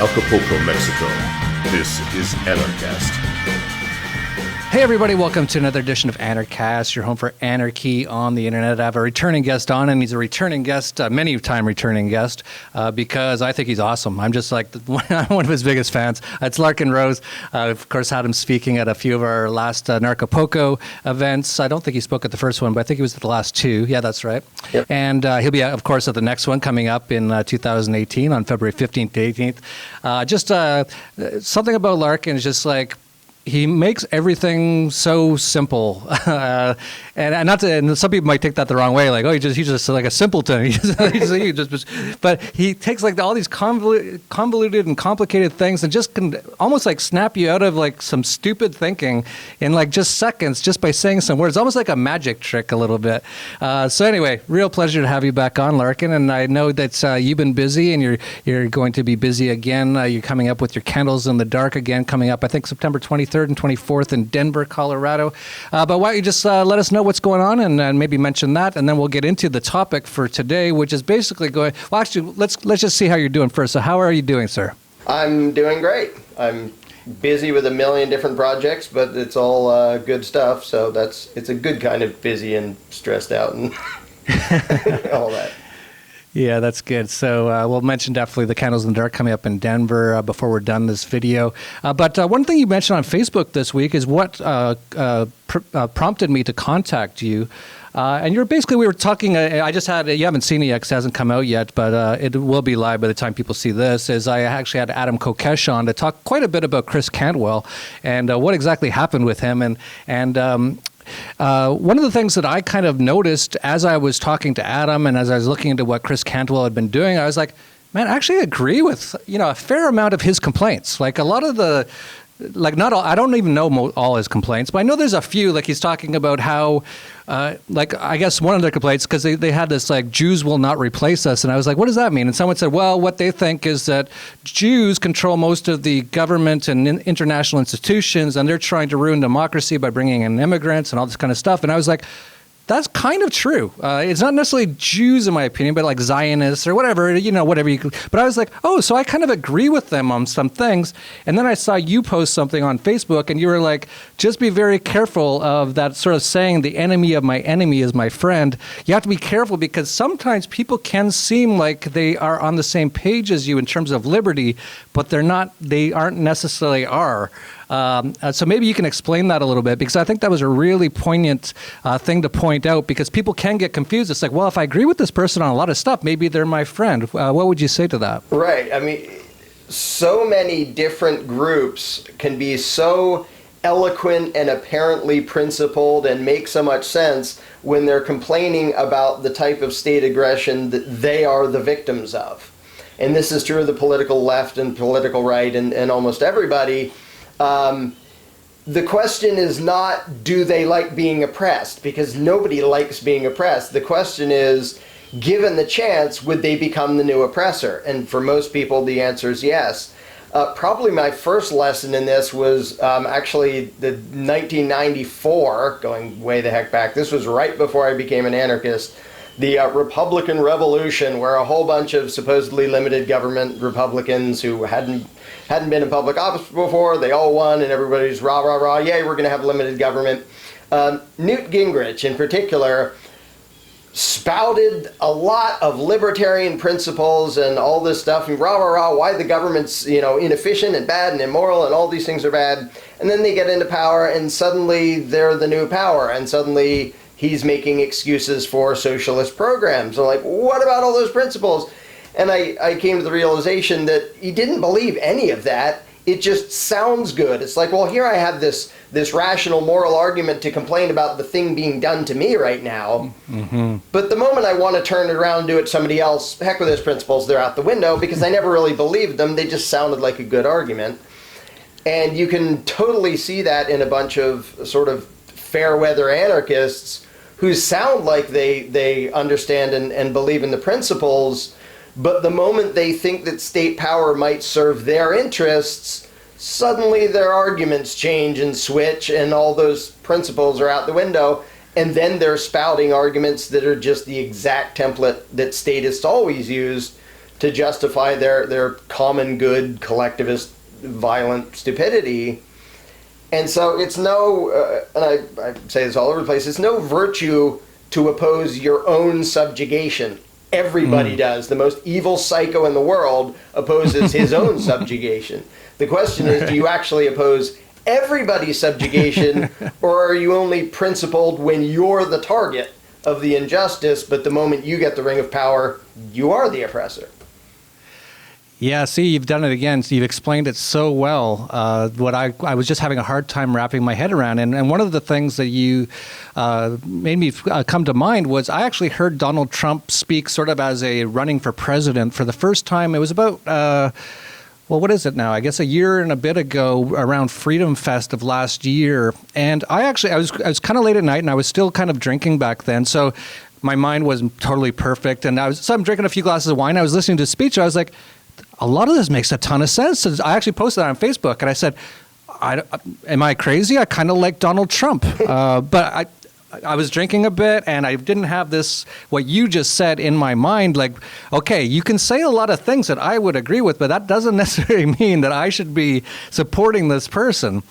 Acapulco, Mexico. This is Anarchast. Hey everybody, welcome to another edition of Anarchast, your home for anarchy on the internet. I have a returning guest on, and he's a returning guest, many-time returning guest, because I think he's awesome. I'm just like one of his biggest fans. It's Larken Rose. Of course, had him speaking at a few of our last Anarchapulco events. I don't think he spoke at the first one, but I think he was at the last two. Yeah, that's right. Yep. And he'll be, of course, at the next one coming up in 2018 on February 15th to 18th. Something about Larken is just like, he makes everything so simple, and not to. And some people might take that the wrong way, like, oh, he's just like a simpleton. But he takes like all these convoluted and complicated things, and just can almost like snap you out of like some stupid thinking in like just seconds, just by saying some words, almost like a magic trick a little bit. So anyway, real pleasure to have you back on, Larken. And I know that you've been busy, and you're going to be busy again. You're coming up with your Candles in the Dark again, coming up, I think, September 23rd and 24th in Denver, Colorado. But why don't you just let us know what's going on and maybe mention that, and then we'll get into the topic for today, which is basically going. Well, actually, let's just see how you're doing first. So, how are you doing, sir? I'm doing great. I'm busy with a million different projects, but it's all good stuff. So it's a good kind of busy and stressed out and all that. Yeah, that's good. So we'll mention definitely the Candles in the Dark coming up in Denver before we're done this video. But one thing you mentioned on Facebook this week is what prompted me to contact you. And we were talking, I just had, you haven't seen it yet because it hasn't come out yet, but it will be live by the time people see this, is I actually had Adam Kokesh on to talk quite a bit about Chris Cantwell and what exactly happened with him. And one of the things that I kind of noticed as I was talking to Adam and as I was looking into what Chris Cantwell had been doing, I was like, man, I actually agree with, a fair amount of his complaints. Like a lot of the, like not all, I don't even know all his complaints, but I know there's a few, like he's talking about how, I guess one of their complaints, because they had this like, Jews will not replace us. And I was like, what does that mean? And someone said, well, what they think is that Jews control most of the government and international institutions, and they're trying to ruin democracy by bringing in immigrants and all this kind of stuff. And I was like, that's kind of true. It's not necessarily Jews, in my opinion, but like Zionists or whatever, whatever you could. But I was like, oh, so I kind of agree with them on some things. And then I saw you post something on Facebook, and you were like, just be very careful of that sort of saying, the enemy of my enemy is my friend. You have to be careful because sometimes people can seem like they are on the same page as you in terms of liberty, but they aren't necessarily are. So maybe you can explain that a little bit, because I think that was a really poignant thing to point out, because people can get confused. It's like, well, if I agree with this person on a lot of stuff, maybe they're my friend. What would you say to that? Right. I mean, so many different groups can be so eloquent and apparently principled and make so much sense when they're complaining about the type of state aggression that they are the victims of. And this is true of the political left and political right and almost everybody. The question is not, do they like being oppressed? Because nobody likes being oppressed. The question is, given the chance, would they become the new oppressor? And for most people, the answer is yes. Probably my first lesson in this was actually the 1994, going way the heck back. This was right before I became an anarchist. The Republican Revolution, where a whole bunch of supposedly limited government Republicans who hadn't been in public office before, they all won, and everybody's rah, rah, rah, yay, we're going to have limited government. Newt Gingrich, in particular, spouted a lot of libertarian principles and all this stuff, and rah, rah, rah, why the government's, inefficient and bad and immoral and all these things are bad. And then they get into power, and suddenly they're the new power, and suddenly he's making excuses for socialist programs. I'm like, what about all those principles? And I came to the realization that he didn't believe any of that. It just sounds good. It's like, well, here I have this rational moral argument to complain about the thing being done to me right now. Mm-hmm. But the moment I want to turn it around and do it to somebody else, heck with those principles, they're out the window, because I never really believed them. They just sounded like a good argument. And you can totally see that in a bunch of sort of fair weather anarchists who sound like they understand and believe in the principles, but the moment they think that state power might serve their interests, suddenly their arguments change and switch, and all those principles are out the window, and then they're spouting arguments that are just the exact template that statists always used to justify their common good collectivist violent stupidity. And so it's and I say this all over the place, it's no virtue to oppose your own subjugation. Everybody does. The most evil psycho in the world opposes his own subjugation. The question is, do you actually oppose everybody's subjugation, or are you only principled when you're the target of the injustice, but the moment you get the ring of power, you are the oppressor? Yeah, see, you've done it again. So you've explained it so well. What I was just having a hard time wrapping my head around. And one of the things that you made me come to mind was I actually heard Donald Trump speak sort of as a running for president for the first time. It was about, well, what is it now? I guess a year and a bit ago, around Freedom Fest of last year. And I was kind of late at night, and I was still kind of drinking back then. So my mind wasn't totally perfect. And so I'm drinking a few glasses of wine. I was listening to his speech. I was like, a lot of this makes a ton of sense. I actually posted that on Facebook, and I said, am I crazy? I kind of like Donald Trump. But I was drinking a bit, and I didn't have this, what you just said, in my mind. Like, okay, you can say a lot of things that I would agree with, but that doesn't necessarily mean that I should be supporting this person.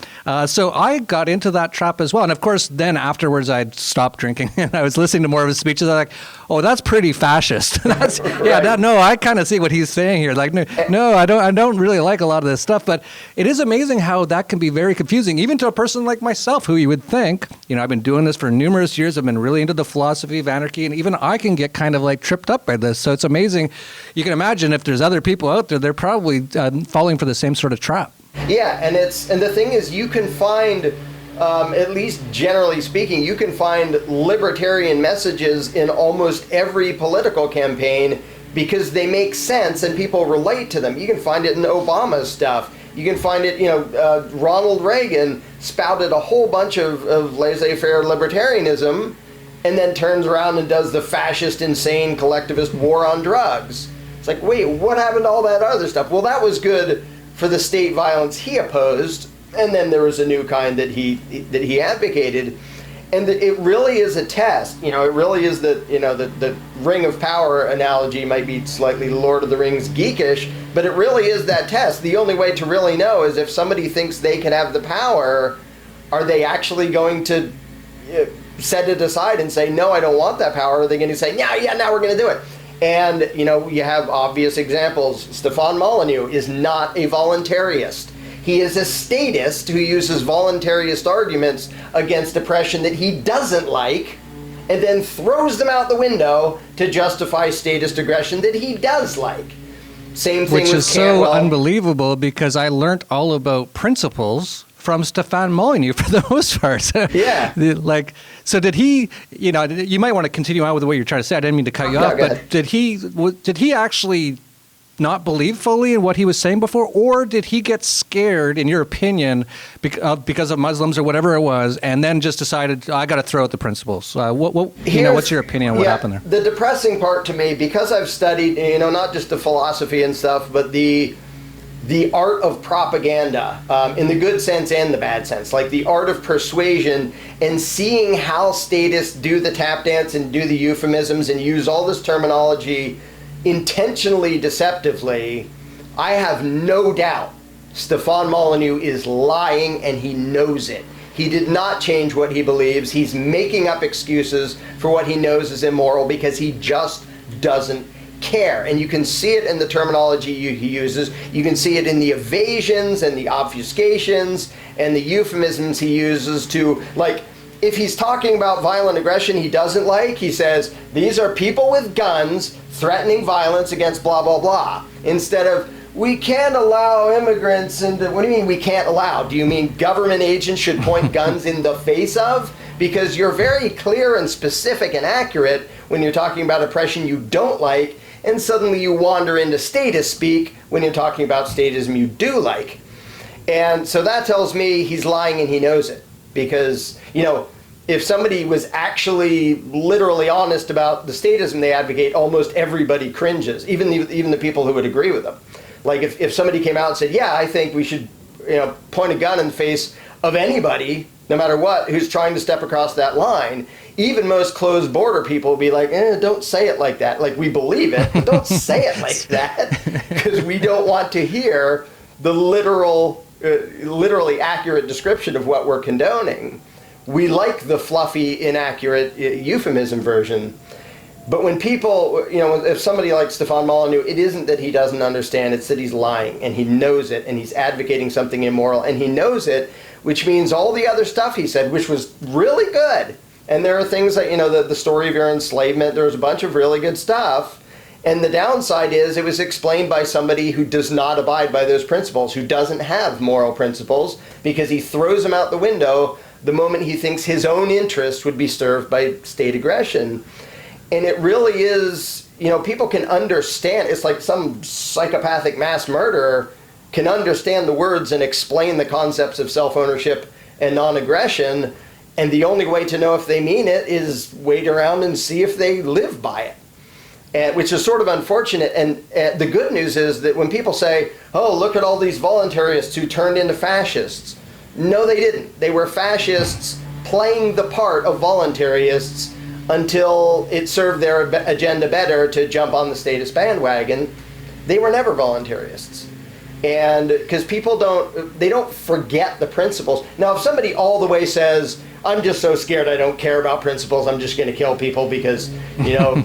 So I got into that trap as well. And of course, then afterwards, I stopped drinking, and I was listening to more of his speeches. I was like, oh, that's pretty fascist. That's, right. Yeah, no, I kind of see what he's saying here. Like, no, I don't really like a lot of this stuff. But it is amazing how that can be very confusing, even to a person like myself, who you would think, I've been doing this for numerous years. I've been really into the philosophy of anarchy, and even I can get kind of like tripped up by this. So it's amazing. You can imagine if there's other people out there, they're probably falling for the same sort of trap. Yeah, and the thing is, you can find, at least generally speaking, you can find libertarian messages in almost every political campaign because they make sense and people relate to them. You can find it in Obama's stuff. You can find it, Ronald Reagan spouted a whole bunch of laissez-faire libertarianism and then turns around and does the fascist, insane, collectivist war on drugs. It's like, wait, what happened to all that other stuff? Well, that was good for the state violence he opposed, and then there was a new kind that he advocated. And it really is a test. It really is the Ring of Power analogy might be slightly Lord of the Rings geekish, but it really is that test. The only way to really know is if somebody thinks they can have the power, are they actually going to set it aside and say, no, I don't want that power? Or are they going to say, now we're going to do it? And, you have obvious examples. Stefan Molyneux is not a voluntarist. He is a statist who uses voluntarist arguments against oppression that he doesn't like, and then throws them out the window to justify statist aggression that he does like. Same thing with Cantwell. Which is so unbelievable, because I learned all about principles from Stefan Molyneux for the most part. Yeah. So did he, you might want to continue on with the way you're trying to say. I didn't mean to cut you off, but did he actually not believe fully in what he was saying before, or did he get scared, in your opinion, because of Muslims or whatever it was, and then just decided, I got to throw out the principles? What's your opinion on what happened there? The depressing part to me, because I've studied, not just the philosophy and stuff, but the art of propaganda, in the good sense and the bad sense, like the art of persuasion, and seeing how statists do the tap dance and do the euphemisms and use all this terminology intentionally deceptively, I have no doubt Stefan Molyneux is lying, and he knows it. He did not change what he believes. He's making up excuses for what he knows is immoral because he just doesn't care. And you can see it in the terminology he uses. You can see it in the evasions and the obfuscations and the euphemisms he uses to, if he's talking about violent aggression he doesn't like, he says, these are people with guns threatening violence against blah, blah, blah. Instead of, we can't allow immigrants into, what do you mean we can't allow? Do you mean government agents should point guns in the face of? Because you're very clear and specific and accurate when you're talking about oppression you don't like, and suddenly you wander into statist speak when you're talking about statism you do like. And so that tells me he's lying and he knows it. Because, if somebody was actually literally honest about the statism they advocate, almost everybody cringes, even the people who would agree with them. Like if somebody came out and said, yeah, I think we should point a gun in the face of anybody, no matter what, who's trying to step across that line. Even most closed border people will be like, don't say it like that. Like, we believe it, but don't say it like that, because we don't want to hear the literally accurate description of what we're condoning. We like the fluffy, inaccurate euphemism version. But when people, if somebody like Stefan Molyneux, it isn't that he doesn't understand, it's that he's lying, and he knows it, and he's advocating something immoral, and he knows it, which means all the other stuff he said, which was really good. And there are things like, the story of your enslavement, there's a bunch of really good stuff. And the downside is it was explained by somebody who does not abide by those principles, who doesn't have moral principles, because he throws them out the window the moment he thinks his own interest would be served by state aggression. And it really is, people can understand. It's like some psychopathic mass murderer can understand the words and explain the concepts of self-ownership and non-aggression. And the only way to know if they mean it is wait around and see if they live by it, which is sort of unfortunate. And the good news is that when people say, oh, look at all these voluntarists who turned into fascists. No, they didn't. They were fascists playing the part of voluntarists until it served their agenda better to jump on the statist bandwagon. They were never voluntarists. And because people don't forget the principles. Now, if somebody all the way says, I'm just so scared I don't care about principles, I'm just going to kill people because,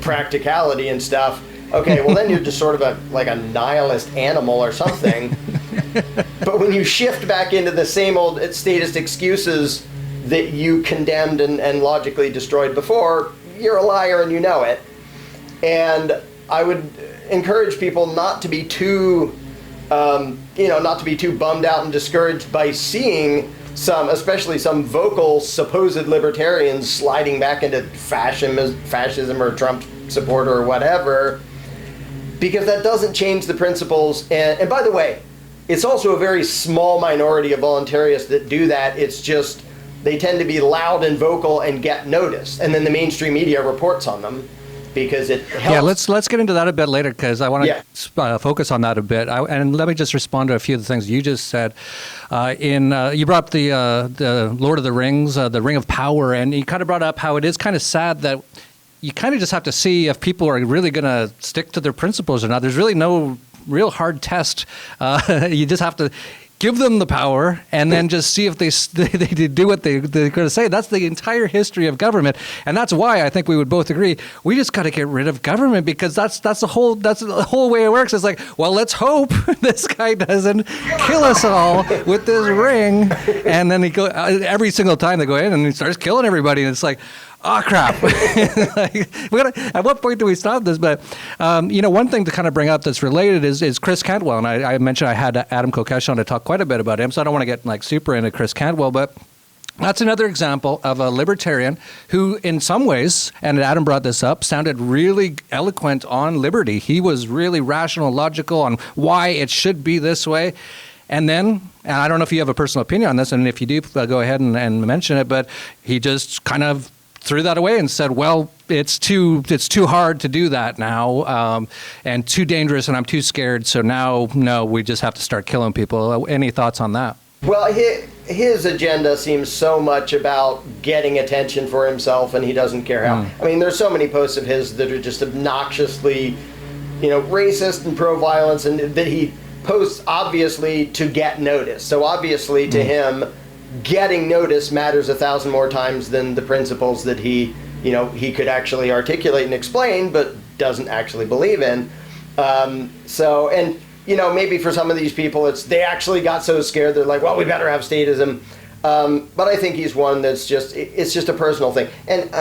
practicality and stuff. Okay, well then you're just sort of like a nihilist animal or something. But when you shift back into the same old statist excuses that you condemned and logically destroyed before, you're a liar and you know it. And I would encourage people not to be too, not to be too bummed out and discouraged by seeing especially some vocal supposed libertarians sliding back into fascism or Trump supporter or whatever, because that doesn't change the principles. And by the way, it's also a very small minority of voluntarists that do that. It's just they tend to be loud and vocal and get noticed, and then the mainstream media reports on them because it helps. Yeah, let's get into that a bit later, because I want to focus on that a bit. And let me just respond to a few of the things you just said. You brought up the Lord of the Rings, the Ring of Power, and you kind of brought up how it is kind of sad that you kind of just have to see if people are really going to stick to their principles or not. There's really no real hard test. You just have to give them the power and then just see if they do what they're going to say. That's the entire history of government, and that's why I think we would both agree we just got to get rid of government, because that's the whole way it works. It's like, well, let's hope this guy doesn't kill us all with this ring, and then every single time they go in and he starts killing everybody, and it's like, oh, crap. At what point do we stop this? But, one thing to kind of bring up that's related is Chris Cantwell. And I mentioned I had Adam Kokesh on to talk quite a bit about him, so I don't want to get super into Chris Cantwell. But that's another example of a libertarian who, in some ways, and Adam brought this up, sounded really eloquent on liberty. He was really rational, logical on why it should be this way. And then, and I don't know if you have a personal opinion on this, and if you do, go ahead and mention it, but he just kind of threw that away and said, well, it's too hard to do that now, and too dangerous, and I'm too scared, so now, no, we just have to start killing people. Any thoughts on that? Well, his agenda seems so much about getting attention for himself, and he doesn't care how. I mean, there's so many posts of his that are just obnoxiously, racist and pro-violence, and that he posts obviously to get notice. So obviously to him, getting notice matters 1,000 more times than the principles that he could actually articulate and explain, but doesn't actually believe in. Maybe for some of these people, they actually got so scared they're like, well, we better have statism. But I think he's one that's just a personal thing. And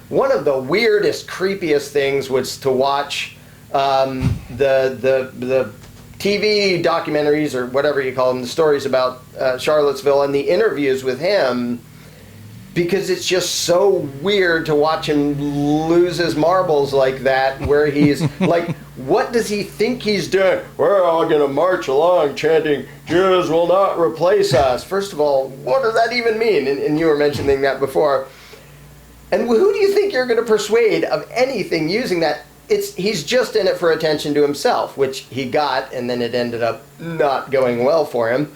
one of the weirdest, creepiest things was to watch the TV documentaries, or whatever you call them, the stories about Charlottesville and the interviews with him, because it's just so weird to watch him lose his marbles like that, where he's like, what does he think he's doing? We're all going to march along chanting, Jews will not replace us. First of all, what does that even mean? And you were mentioning that before. And who do you think you're going to persuade of anything using that? he's just in it for attention to himself, which he got, and then it ended up not going well for him.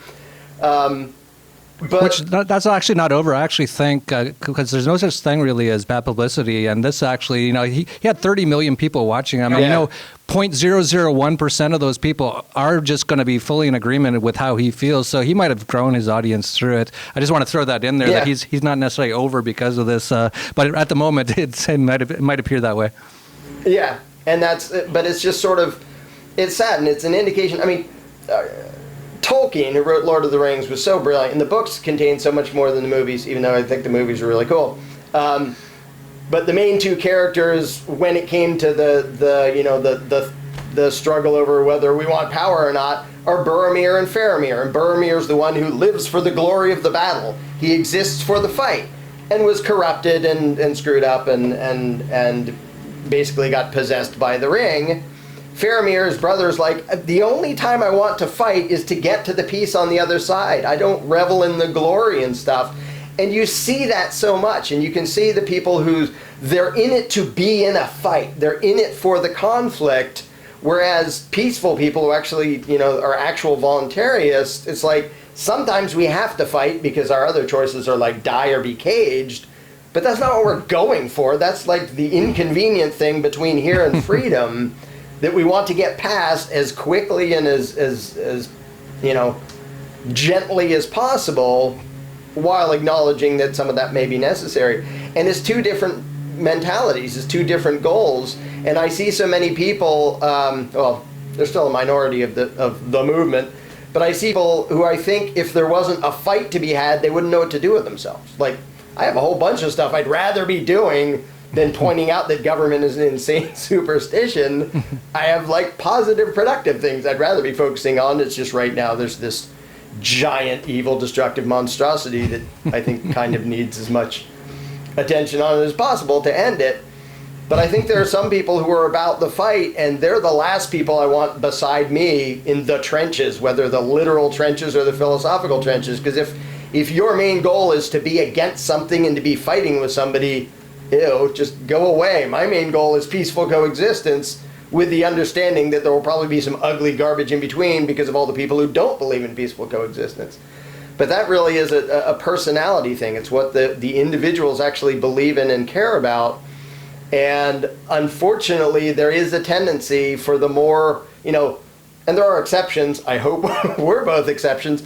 But that's actually not over. I actually think, because there's no such thing really as bad publicity, and this actually, he had 30 million people watching him. Yeah. 0.001% of those people are just going to be fully in agreement with how he feels. So he might have grown his audience through it. I just want to throw that in there, that he's not necessarily over because of this. But at the moment, it might appear that way. Yeah, but it's just sort of, it's sad, and it's an indication. I mean, Tolkien, who wrote Lord of the Rings, was so brilliant, and the books contain so much more than the movies, even though I think the movies are really cool. But the main two characters, when it came to the struggle over whether we want power or not, are Boromir and Faramir. And Boromir's the one who lives for the glory of the battle. He exists for the fight, and was corrupted and screwed up and basically got possessed by the ring. Faramir's brother's like, the only time I want to fight is to get to the peace on the other side. I don't revel in the glory and stuff. And you see that so much, and you can see the people they're in it to be in a fight. They're in it for the conflict, whereas peaceful people who actually, are actual voluntarists, it's like, sometimes we have to fight because our other choices are like die or be caged, but that's not what we're going for. That's like the inconvenient thing between here and freedom that we want to get past as quickly and as gently as possible, while acknowledging that some of that may be necessary. And it's two different mentalities, it's two different goals. And I see so many people, they're still a minority of the movement, but I see people who I think if there wasn't a fight to be had, they wouldn't know what to do with themselves. Like, I have a whole bunch of stuff I'd rather be doing than pointing out that government is an insane superstition. I have positive, productive things I'd rather be focusing on. It's just right now there's this giant, evil, destructive monstrosity that I think kind of needs as much attention on it as possible to end it. But I think there are some people who are about the fight, and they're the last people I want beside me in the trenches, whether the literal trenches or the philosophical trenches. Because if your main goal is to be against something and to be fighting with somebody, just go away. My main goal is peaceful coexistence, with the understanding that there will probably be some ugly garbage in between because of all the people who don't believe in peaceful coexistence. But that really is a personality thing. It's what the individuals actually believe in and care about. And unfortunately, there is a tendency for the more, and there are exceptions, I hope we're both exceptions.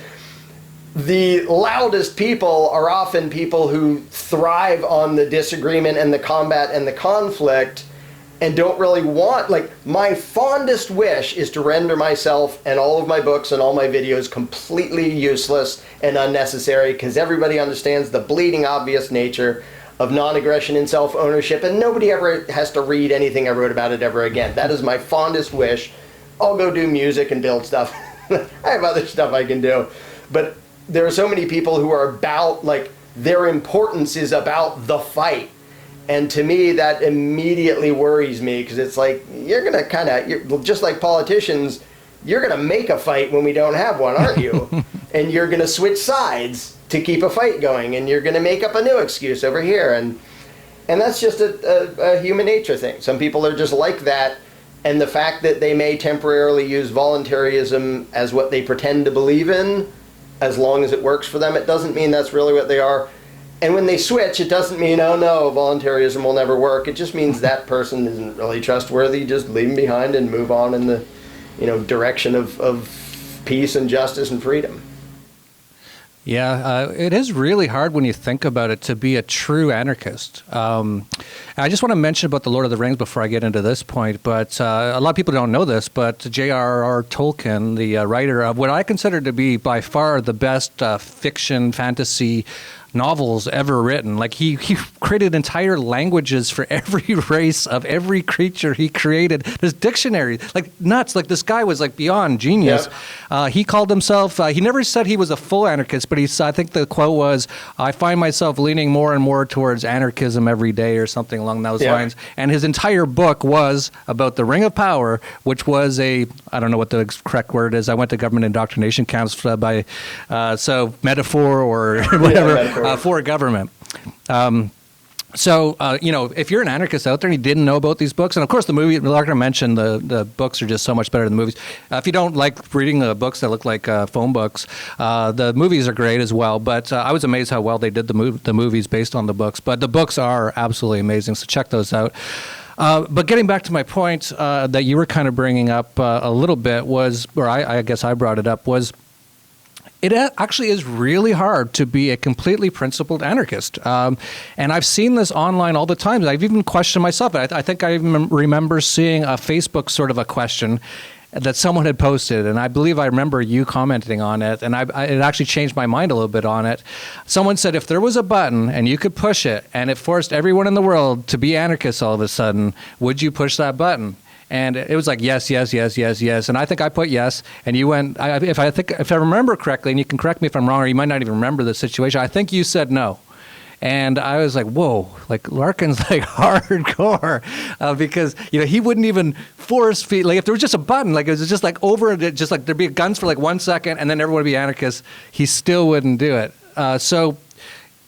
The loudest people are often people who thrive on the disagreement and the combat and the conflict, and don't really want, my fondest wish is to render myself and all of my books and all my videos completely useless and unnecessary, because everybody understands the bleeding obvious nature of non-aggression and self-ownership, and nobody ever has to read anything I wrote about it ever again. That is my fondest wish. I'll go do music and build stuff. I have other stuff I can do. But there are so many people who are about, their importance is about the fight. And to me, that immediately worries me, because it's like, you're going to just like politicians, you're going to make a fight when we don't have one, aren't you? And you're going to switch sides to keep a fight going, and you're going to make up a new excuse over here. And that's just a human nature thing. Some people are just like that, and the fact that they may temporarily use voluntarism as what they pretend to believe in, as long as it works for them, it doesn't mean that's really what they are. And when they switch, it doesn't mean, oh no, voluntarism will never work. It just means that person isn't really trustworthy. Just leave them behind and move on in the, direction of peace and justice and freedom. Yeah, it is really hard when you think about it to be a true anarchist. I just want to mention about the Lord of the Rings before I get into this point, but a lot of people don't know this, but J.R.R. Tolkien, the writer of what I consider to be by far the best fiction fantasy novels ever written. He created entire languages for every race of every creature he created. There's dictionaries, nuts. This guy was beyond genius. Yeah. He called himself, he never said he was a full anarchist, but I think the quote was, I find myself leaning more and more towards anarchism every day, or something along those lines. And his entire book was about the Ring of Power, which was I don't know what the correct word is. I went to government indoctrination camps so metaphor or whatever. Metaphor. For government. So, if you're an anarchist out there and you didn't know about these books, and of course the movie, Larken mentioned the books are just so much better than the movies. If you don't like reading the books that look like phone books, the movies are great as well. But I was amazed how well they did the movies based on the books. But the books are absolutely amazing, so check those out. But getting back to my point that you were kind of bringing up a little bit was, or I guess I brought it up, was it actually is really hard to be a completely principled anarchist. And I've seen this online all the time. I've even questioned myself. I think I even remember seeing a Facebook sort of a question that someone had posted, and I believe I remember you commenting on it, and it actually changed my mind a little bit on it. Someone said if there was a button and you could push it and it forced everyone in the world to be anarchists all of a sudden, would you push that button? And it was like, yes, yes, yes, yes, yes. And I think I put yes. And you went, if I remember correctly, and you can correct me if I'm wrong, or you might not even remember the situation, I think you said no. And I was like, whoa, like Larken's like hardcore because, he wouldn't even force feed. Like if there was just a button, like it was just like just like there'd be guns for like 1 second and then everyone would be anarchists, he still wouldn't do it. So,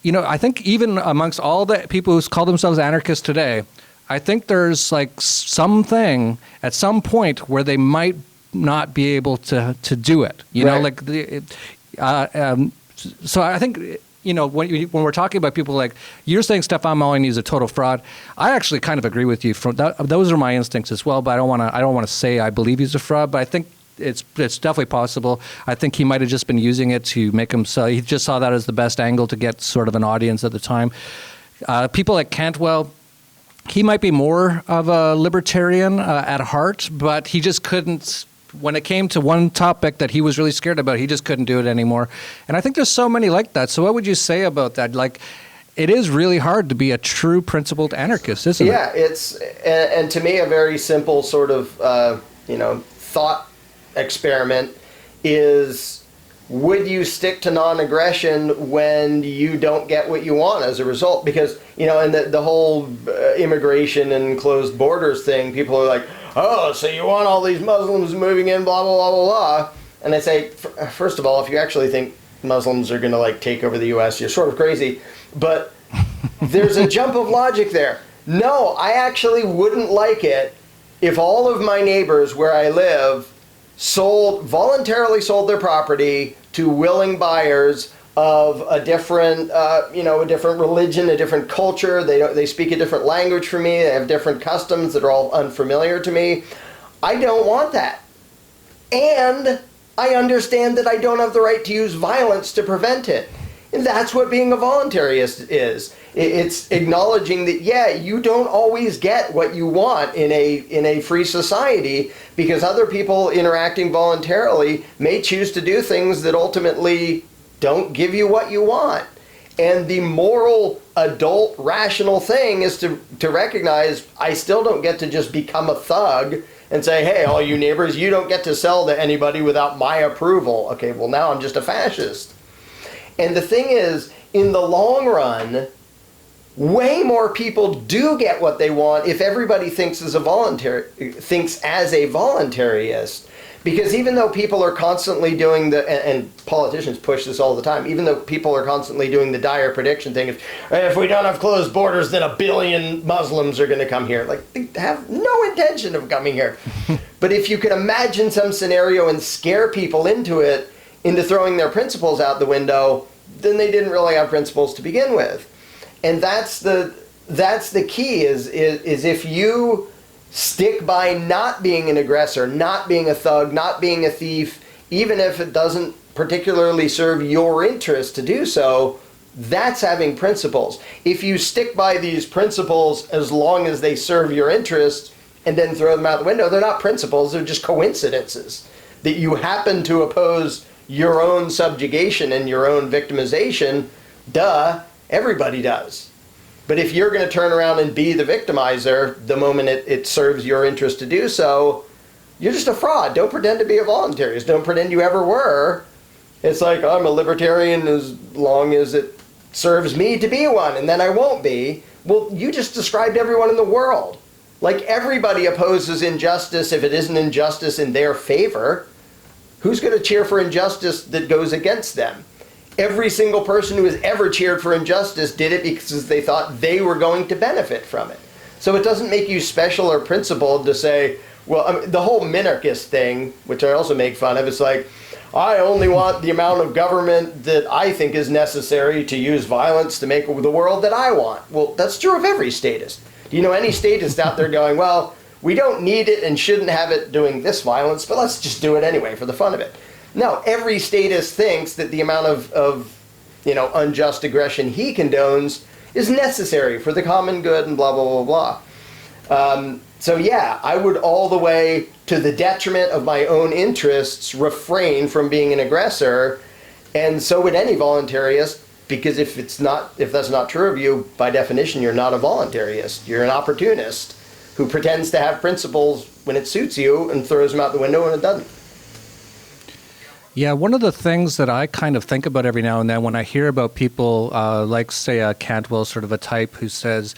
I think even amongst all the people who call themselves anarchists today, I think there's like something at some point where they might not be able to do it. So I think, when we're talking about people like you're saying Stefan Molyneux is a total fraud, I actually kind of agree with you. Those are my instincts as well. But I don't want to say I believe he's a fraud. But I think it's definitely possible. I think he might have just been using it to make himself. He just saw that as the best angle to get sort of an audience at the time. People like Cantwell. He might be more of a libertarian at heart, but he just couldn't, when it came to one topic that he was really scared about, he just couldn't do it anymore. And I think there's so many like that. So what would you say about that? Like, it is really hard to be a true principled anarchist, isn't it? Yeah, it's, and to me, a very simple sort of, thought experiment is, would you stick to non-aggression when you don't get what you want as a result? Because, and the whole immigration and closed borders thing, people are like, oh, so you want all these Muslims moving in, blah, blah, blah, blah, blah. And I say, first of all, if you actually think Muslims are going to take over the U.S., you're sort of crazy. But there's a jump of logic there. No, I actually wouldn't like it if all of my neighbors where I live voluntarily sold their property to willing buyers of a different, a different religion, a different culture. They speak a different language from me. They have different customs that are all unfamiliar to me. I don't want that. And I understand that I don't have the right to use violence to prevent it. And that's what being a voluntarist is. It's acknowledging that, you don't always get what you want in a free society because other people interacting voluntarily may choose to do things that ultimately don't give you what you want. And the moral, adult, rational thing is to recognize I still don't get to just become a thug and say, hey, all you neighbors, you don't get to sell to anybody without my approval. Okay, well, now I'm just a fascist. And the thing is, in the long run, way more people do get what they want if everybody thinks as a voluntarist. Because even though people are constantly doing and politicians push this all the time, even though people are constantly doing the dire prediction thing, if we don't have closed borders, then 1 billion Muslims are going to come here. Like, they have no intention of coming here. But if you could imagine some scenario and scare people into throwing their principles out the window, then they didn't really have principles to begin with. And that's the key is if you stick by not being an aggressor, not being a thug, not being a thief, even if it doesn't particularly serve your interest to do so, that's having principles. If you stick by these principles as long as they serve your interest and then throw them out the window, they're not principles, they're just coincidences. That you happen to oppose your own subjugation and your own victimization, everybody does. But if you're going to turn around and be the victimizer the moment it serves your interest to do so, you're just a fraud. Don't pretend to be a voluntarist. Don't pretend you ever were. It's like, I'm a libertarian as long as it serves me to be one, and then I won't be. Well, you just described everyone in the world. Like, everybody opposes injustice if it isn't injustice in their favor. Who's going to cheer for injustice that goes against them? every single person who has ever cheered for injustice did it because they thought they were going to benefit from it. So it doesn't make you special or principled to say, well, I mean, the whole minarchist thing, which I also make fun of, it's like, I only want the amount of government that I think is necessary to use violence to make the world that I want. Well, that's true of every statist. Do you know any statist out there going, well, we don't need it and shouldn't have it doing this violence, but let's just do it anyway for the fun of it. No, every statist thinks that the amount of unjust aggression he condones is necessary for the common good and blah, blah, blah, blah. So yeah, I would all the way, to the detriment of my own interests, refrain from being an aggressor, and so would any voluntarist, because if that's not true of you, by definition, you're not a voluntarist. You're an opportunist who pretends to have principles when it suits you and throws them out the window when it doesn't. Yeah, one of the things that I kind of think about every now and then when I hear about people like, say, Cantwell, sort of a type who says,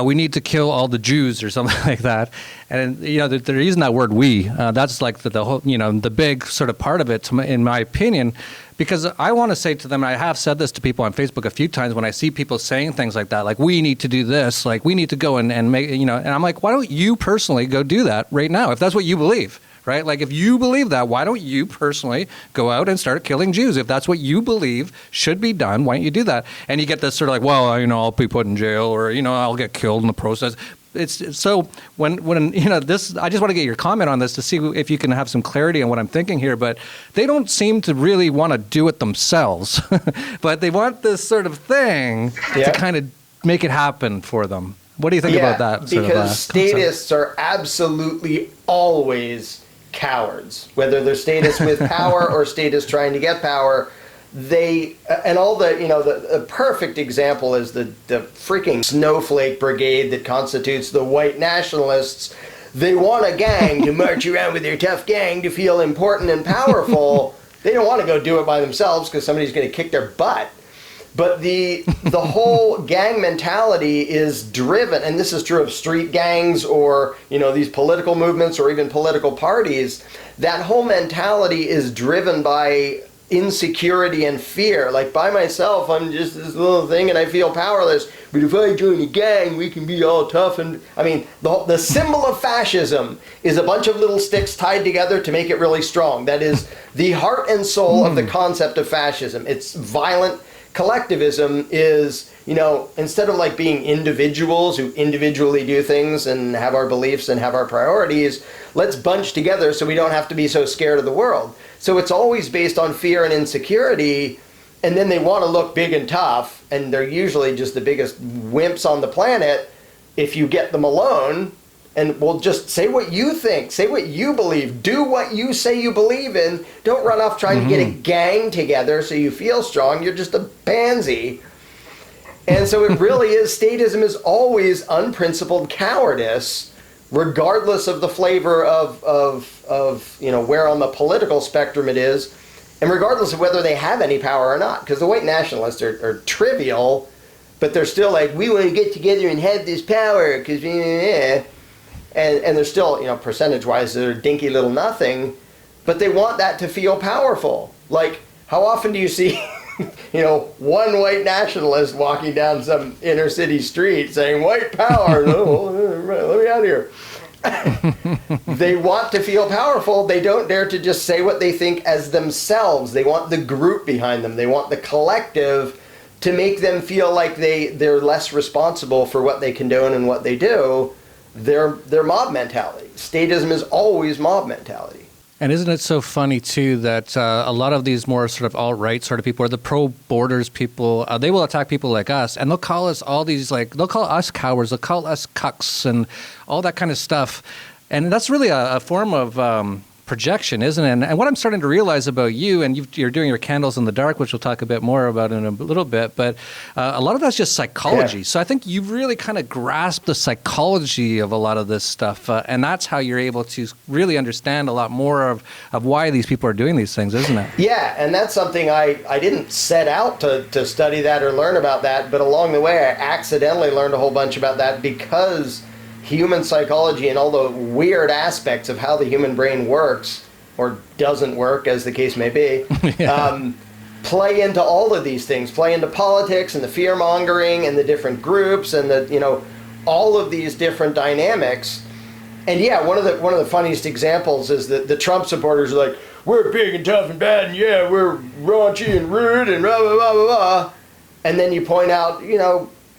we need to kill all the Jews or something like that. And, they're using that word we. That's like the whole, the big sort of part of it, in my opinion, because I want to say to them, and I have said this to people on Facebook a few times when I see people saying things like that, like, we need to do this, like, we need to go and make, and I'm like, why don't you personally go do that right now, if that's what you believe? Right? Like, if you believe that, why don't you personally go out and start killing Jews? If that's what you believe should be done, why don't you do that? And you get this sort of like, well, I'll be put in jail, or, I'll get killed in the process. It's so when this, I just want to get your comment on this to see if you can have some clarity on what I'm thinking here, but they don't seem to really want to do it themselves, but they want this sort of thing to kind of make it happen for them. What do you think about that? Because statists are absolutely always cowards, whether they're statists with power or statists trying to get power. The perfect example is the freaking snowflake brigade that constitutes the white nationalists. They want a gang to march around with their tough gang to feel important and powerful. They don't want to go do it by themselves because somebody's going to kick their butt. But the whole gang mentality is driven, and this is true of street gangs or, these political movements or even political parties. That whole mentality is driven by insecurity and fear. Like, by myself, I'm just this little thing and I feel powerless. But if I join a gang, we can be all tough. And the symbol of fascism is a bunch of little sticks tied together to make it really strong. That is the heart and soul of the concept of fascism. It's violent. Collectivism is, instead of like being individuals who individually do things and have our beliefs and have our priorities, let's bunch together so we don't have to be so scared of the world. So it's always based on fear and insecurity, and then they want to look big and tough, and they're usually just the biggest wimps on the planet if you get them alone. And well, just say what you think, say what you believe, do what you say you believe in. Don't run off trying to get a gang together so you feel strong. You're just a pansy. And so it really is, statism is always unprincipled cowardice, regardless of the flavor of where on the political spectrum it is, and regardless of whether they have any power or not. Because the white nationalists are trivial, but they're still like, we want to get together and have this power, because And they're still, percentage-wise, they're dinky little nothing, but they want that to feel powerful. Like, how often do you see, one white nationalist walking down some inner city street saying, white power, let me out of here. They want to feel powerful. They don't dare to just say what they think as themselves. They want the group behind them. They want the collective to make them feel like they're less responsible for what they condone and what they do. They're mob mentality. Statism is always mob mentality. And isn't it so funny, too, that a lot of these more sort of alt-right sort of people, or the pro-borders people, they will attack people like us, and they'll call us all these, they'll call us cowards, they'll call us cucks, and all that kind of stuff. And that's really a form of projection, isn't it? And what I'm starting to realize about you, and you're doing your candles in the dark, which we'll talk a bit more about in a little bit, but a lot of that's just psychology. Yeah. So I think you've really kind of grasped the psychology of a lot of this stuff, and that's how you're able to really understand a lot more of why these people are doing these things, isn't it? Yeah, and that's something I didn't set out to study that or learn about that, but along the way I accidentally learned a whole bunch about that because human psychology and all the weird aspects of how the human brain works, or doesn't work, as the case may be, play into all of these things, play into politics and the fear mongering and the different groups and all of these different dynamics. And yeah, one of the funniest examples is that the Trump supporters are like, we're big and tough and bad, and yeah, we're raunchy and rude and blah, blah, blah, blah, blah. And then you point out,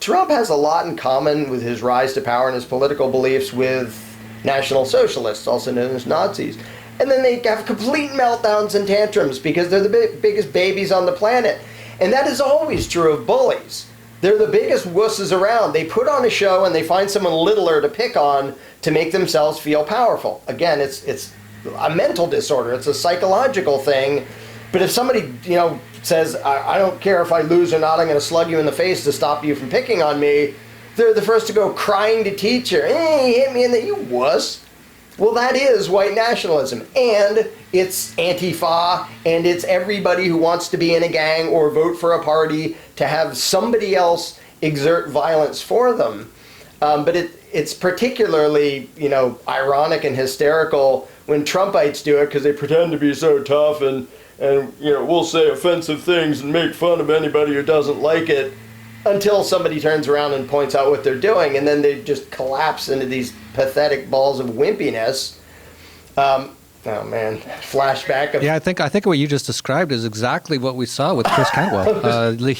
Trump has a lot in common with his rise to power and his political beliefs with National Socialists, also known as Nazis. And then they have complete meltdowns and tantrums because they're the biggest babies on the planet. And that is always true of bullies. They're the biggest wusses around. They put on a show and they find someone littler to pick on to make themselves feel powerful. Again, it's a mental disorder. It's a psychological thing. But if somebody, says, I don't care if I lose or not, I'm going to slug you in the face to stop you from picking on me, they're the first to go crying to teacher. Hey, hit me in the, you wuss. Well, that is white nationalism, and it's Antifa, and it's everybody who wants to be in a gang or vote for a party to have somebody else exert violence for them. But it's particularly, ironic and hysterical when Trumpites do it because they pretend to be so tough and we'll say offensive things and make fun of anybody who doesn't like it until somebody turns around and points out what they're doing, and then they just collapse into these pathetic balls of wimpiness. Oh man, flashback of... Yeah, I think what you just described is exactly what we saw with Chris Cantwell. You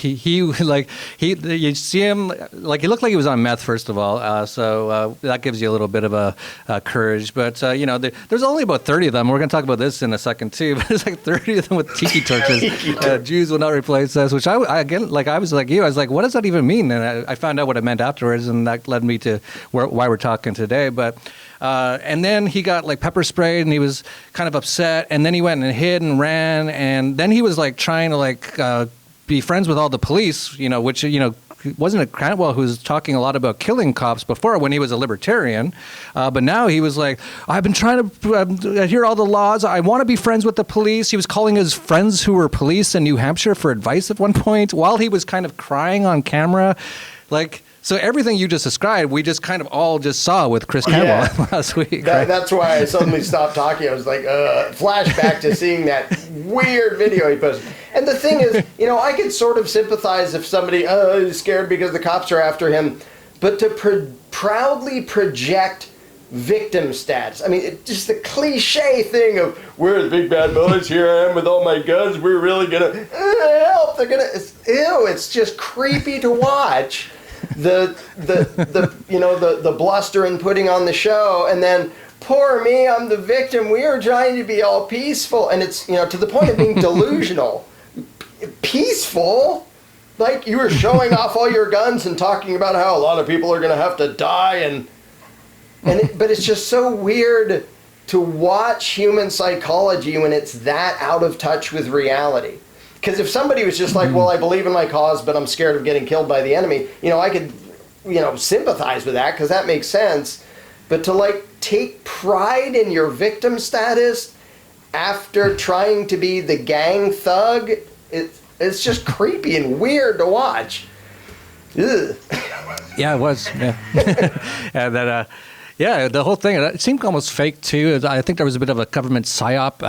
see him, he looked like he was on meth, first of all, so that gives you a little bit of a courage. But, there's only about 30 of them. We're going to talk about this in a second, too. But there's 30 of them with tiki torches. Jews will not replace us, which I was like you. I was like, what does that even mean? And I found out what it meant afterwards, and that led me to why we're talking today. But... and then he got pepper sprayed and he was kind of upset, and then he went and hid and ran, and then he was trying to be friends with all the police, which wasn't it Cantwell who was talking a lot about killing cops before when he was a libertarian, but now he was like, I've been trying to adhere all the laws, I want to be friends with the police. He was calling his friends who were police in New Hampshire for advice at one point while he was kind of crying on camera. So everything you just described, we just kind of all just saw with Chris Cantwell last week. That's why I suddenly stopped talking. I was like, flashback to seeing that weird video he posted. And the thing is, I could sort of sympathize if somebody is scared because the cops are after him. But to proudly project victim status. I mean, just the cliche thing of, we're the big bad bullies, here I am with all my guns, we're really going to help. They're going to, it's just creepy to watch. The bluster and putting on the show, and then poor me, I'm the victim, we are trying to be all peaceful, and it's to the point of being delusional. Peaceful? Like you were showing off all your guns and talking about how a lot of people are going to have to die, but it's just so weird to watch human psychology when it's that out of touch with reality. Because if somebody was just like, well, I believe in my cause, but I'm scared of getting killed by the enemy, I could, sympathize with that because that makes sense. But to take pride in your victim status after trying to be the gang thug, it's just creepy and weird to watch. Ugh. Yeah, it was. Yeah. And then, the whole thing, it seemed almost fake, too. I think there was a bit of a government psyop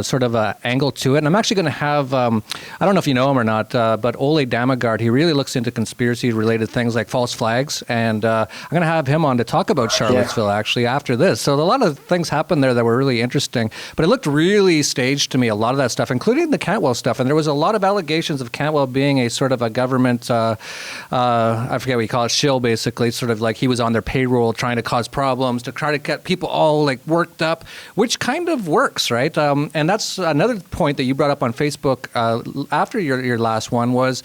sort of angle to it. And I'm actually going to have, I don't know if you know him or not, but Ole Damagard, he really looks into conspiracy-related things like false flags. And I'm going to have him on to talk about Charlottesville, actually, after this. So a lot of things happened there that were really interesting. But it looked really staged to me, a lot of that stuff, including the Cantwell stuff. And there was a lot of allegations of Cantwell being a sort of a government, I forget what you call it, shill, basically, sort of like he was on their payroll trying to cause problems, to try to get people all worked up, which kind of works, right? And that's another point that you brought up on Facebook after your last one was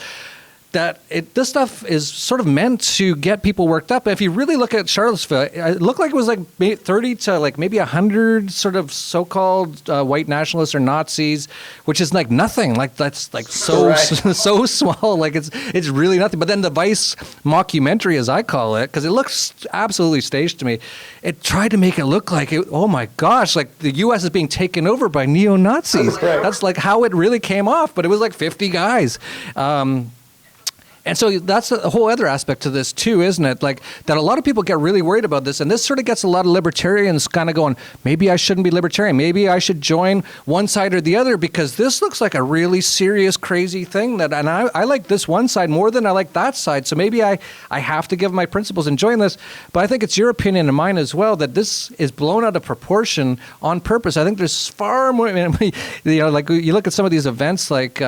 that this stuff is sort of meant to get people worked up. If you really look at Charlottesville, it looked like it was 30 to maybe 100 sort of so-called white nationalists or Nazis, which is nothing. That's so so small. It's really nothing. But then the Vice mockumentary, as I call it, because it looks absolutely staged to me, it tried to make it look like oh my gosh, the U.S. is being taken over by neo-Nazis. That's how it really came off. But it was 50 guys. And so that's a whole other aspect to this too, isn't it? Like that a lot of people get really worried about this, and this sort of gets a lot of libertarians kind of going, maybe I shouldn't be libertarian. Maybe I should join one side or the other because this looks like a really serious, crazy thing and I like this one side more than I like that side. So maybe I have to give my principles and join this. But I think it's your opinion and mine as well that this is blown out of proportion on purpose. I think there's far more, like you look at some of these events, like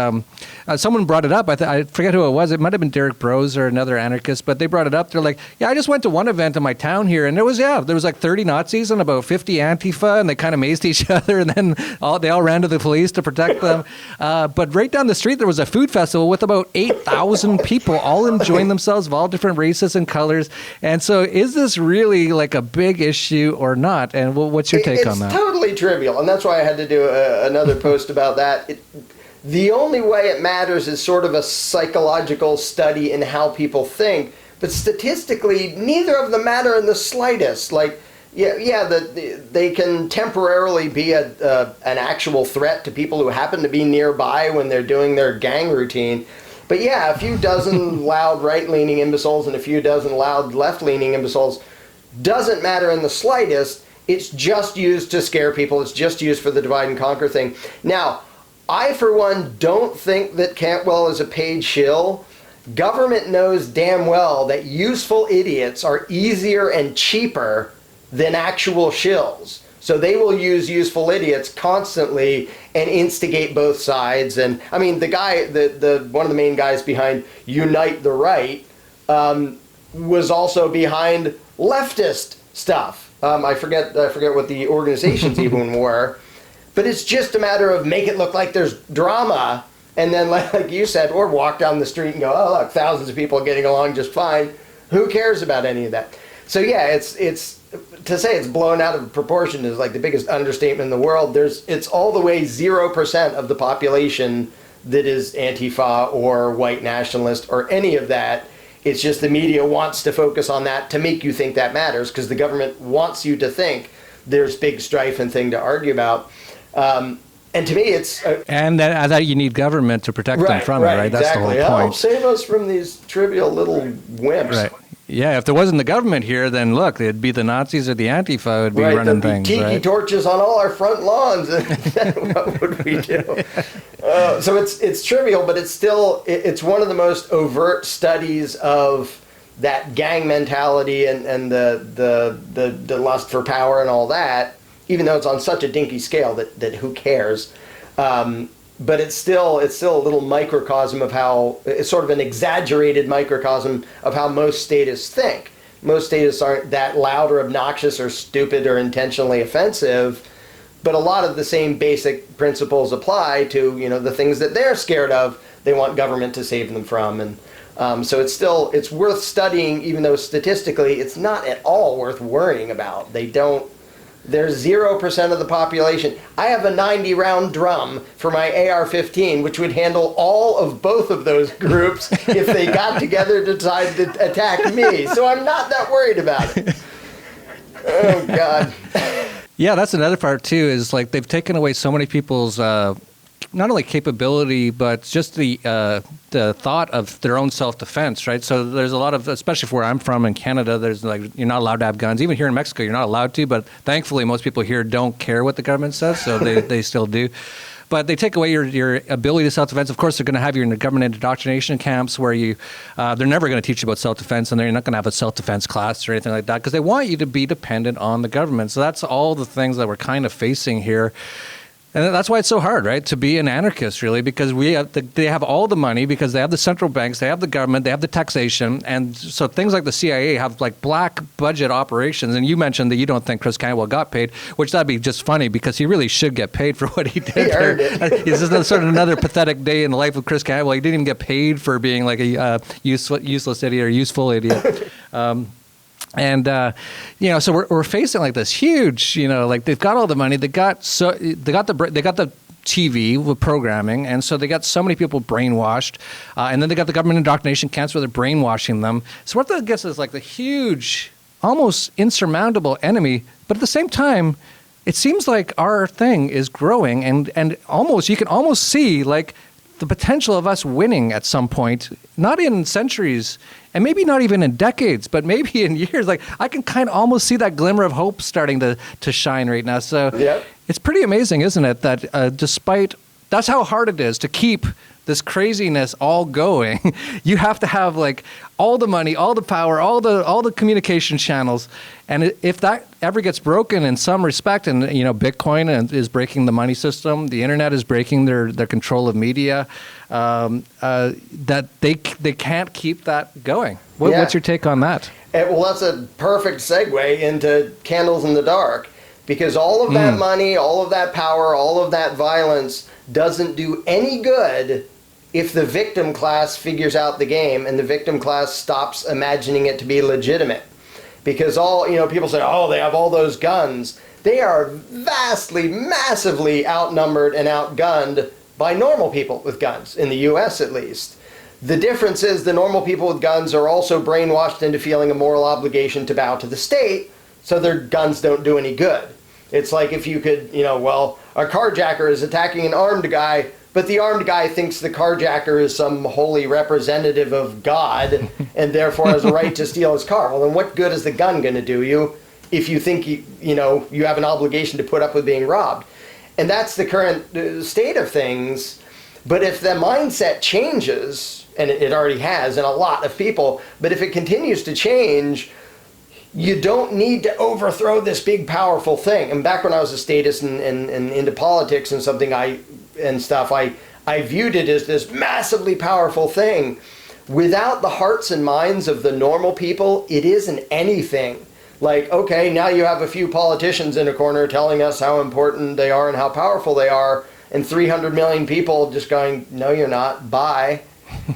someone brought it up. I forget who it was. It might have been Derek Brose or another anarchist, but they brought it up. They're like, yeah, I just went to one event in my town here, and there was like 30 Nazis and about 50 Antifa, and they kind of mazed each other, and then they all ran to the police to protect them. But right down the street, there was a food festival with about 8,000 people all enjoying themselves of all different races and colors. And so is this really like a big issue or not? And what's your take on that? It's totally trivial, and that's why I had to do another post about that. The only way it matters is sort of a psychological study in how people think, but statistically, neither of them matter in the slightest. Like, they can temporarily be an actual threat to people who happen to be nearby when they're doing their gang routine. But yeah, a few dozen loud right-leaning imbeciles and a few dozen loud left-leaning imbeciles doesn't matter in the slightest. It's just used to scare people. It's just used for the divide and conquer thing. Now, I, for one, don't think that Cantwell is a paid shill. Government knows damn well that useful idiots are easier and cheaper than actual shills. So they will use useful idiots constantly and instigate both sides. And I mean, the guy, one of the main guys behind Unite the Right was also behind leftist stuff. I forget what the organizations even were. But it's just a matter of make it look like there's drama, and then like you said, or walk down the street and go, oh look, thousands of people are getting along just fine. Who cares about any of that? So yeah, it's to say it's blown out of proportion is like the biggest understatement in the world. It's all the way 0% of the population that is Antifa or white nationalist or any of that. It's just the media wants to focus on that to make you think that matters because the government wants you to think there's big strife and thing to argue about. And to me, it's... and that you need government to protect them from it, right? Exactly. That's the whole point. Oh, save us from these trivial little wimps. Right. Yeah, if there wasn't the government here, then look, it'd be the Nazis or the Antifa would be running things. Tiki torches on all our front lawns. What would we do? So it's trivial, but it's one of the most overt studies of that gang mentality and the lust for power and all that. Even though it's on such a dinky scale that who cares, but it's still a little microcosm of how it's sort of an exaggerated microcosm of how most statists think. Most statists aren't that loud or obnoxious or stupid or intentionally offensive, but a lot of the same basic principles apply to the things that they're scared of. They want government to save them from, and so it's worth studying, even though statistically it's not at all worth worrying about. They're 0% of the population. I have a 90-round drum for my AR-15, which would handle all of both of those groups if they got together to decide to attack me. So I'm not that worried about it. Oh, God. Yeah, that's another part, too, is like they've taken away so many people's not only capability, but just the thought of their own self-defense, right? So there's a lot of, especially where I'm from in Canada, there's like, you're not allowed to have guns. Even here in Mexico, you're not allowed to, but thankfully most people here don't care what the government says, so they still do. But they take away your ability to self-defense. Of course, they're going to have you in the government indoctrination camps where they're never going to teach you about self-defense, and they're not going to have a self-defense class or anything like that because they want you to be dependent on the government. So that's all the things that we're kind of facing here. And that's why it's so hard, right, to be an anarchist, really, because they have all the money, because they have the central banks, they have the government, they have the taxation, and so things like the CIA have like black budget operations. And you mentioned that you don't think Chris Cantwell got paid, which that'd be just funny because he really should get paid for what he did. He earned it. It's just sort of another pathetic day in the life of Chris Cantwell. He didn't even get paid for being like a useless idiot or useful idiot. And so we're facing like this huge, like they've got all the money, they got the TV with programming, and so they got so many people brainwashed, and then they got the government indoctrination camps where they're brainwashing them. So what that gets is like the huge, almost insurmountable enemy, but at the same time, it seems like our thing is growing, and almost you can almost see like the potential of us winning at some point, not in centuries and maybe not even in decades, but maybe in years. Like, I can kind of almost see that glimmer of hope starting to shine right now. So It's pretty amazing, isn't it, that despite, that's how hard it is to keep this craziness all going. You have to have like all the money, all the power, all the communication channels, and if that ever gets broken in some respect, and Bitcoin is breaking the money system, the internet is breaking their control of media, that they can't keep that going. What's your take on that? Well, that's a perfect segue into Candles in the Dark, because all of that money, all of that power, all of that violence doesn't do any good if the victim class figures out the game and the victim class stops imagining it to be legitimate. Because people say, oh, they have all those guns. They are vastly, massively outnumbered and outgunned by normal people with guns, in the US at least. The difference is the normal people with guns are also brainwashed into feeling a moral obligation to bow to the state, so their guns don't do any good. It's like if you could, a carjacker is attacking an armed guy, but the armed guy thinks the carjacker is some holy representative of God and therefore has a right to steal his car. Well, then what good is the gun going to do you if you think you have an obligation to put up with being robbed? And that's the current state of things. But if the mindset changes, and it already has in a lot of people, but if it continues to change, you don't need to overthrow this big, powerful thing. And back when I was a statist and into politics and I viewed it as this massively powerful thing. Without the hearts and minds of the normal people, it isn't anything. Like, okay, now you have a few politicians in a corner telling us how important they are and how powerful they are, and 300 million people just going, no, you're not, bye.